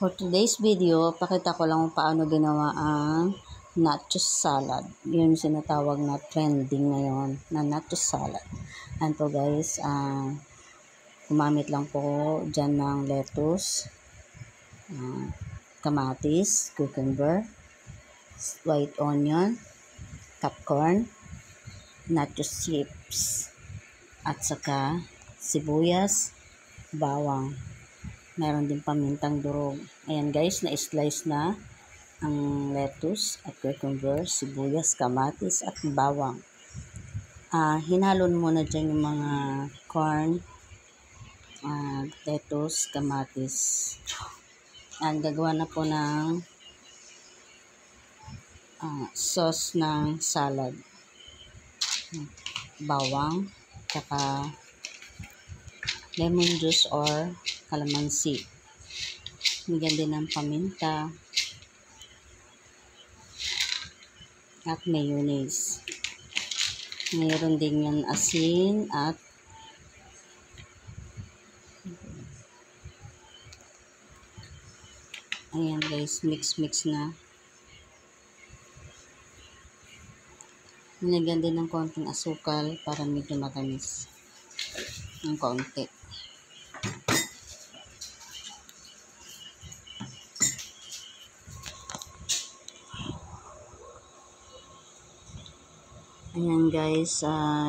For today's video, pakita ko lang kung paano ginawa ang nachos salad. Yun sinatawag na trending ngayon na nachos salad. And to guys, gumamit lang po dyan ng lettuce, kamatis, cucumber, white onion, popcorn, nachos chips, at saka sibuyas, bawang. Meron din pamintang durog. Ayan guys, na-slice na ang lettuce at cucumber, sibuyas, kamatis at bawang. Hinalon muna dyan yung mga corn, lettuce, kamatis. Gagawa na po ng sauce ng salad. Bawang, tsaka lemon juice or calamansi. Bigyan din ng paminta at mayonnaise. Mayroon din yung asin at ayan guys, mix na. Nilagyan din ng konting asukal para medyo matamis. Ng konti. Ayan guys,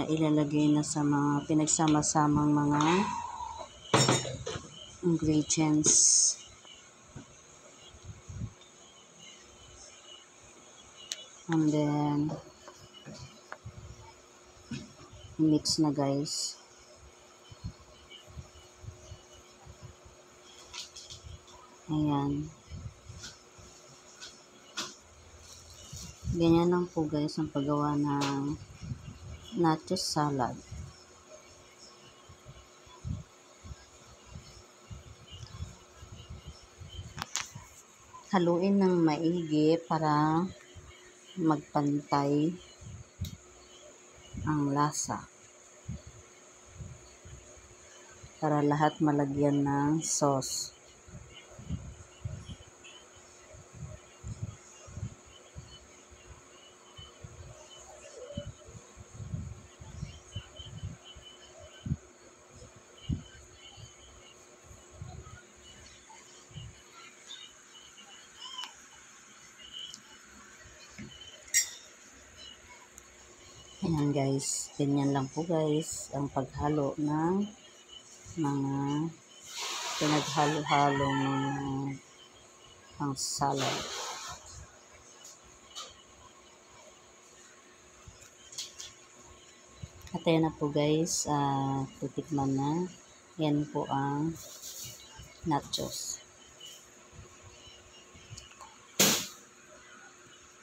ilalagay na sa mga pinagsama-samang mga ingredients. And then, mix na guys. Ayan. Ganyan lang po guys ang paggawa ng nachos salad. Haluin ng maigi para magpantay ang lasa. Para lahat malagyan ng sauce. Ayan guys, ganyan lang po guys ang paghalo ng mga pinaghalo-halo ng salad. At ayan na po guys, titikman na. Yan po ang nachos.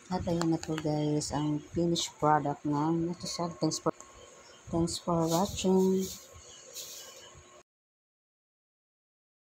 At ayan na po guys ang finished product ng nachos salad. Thanks for watching.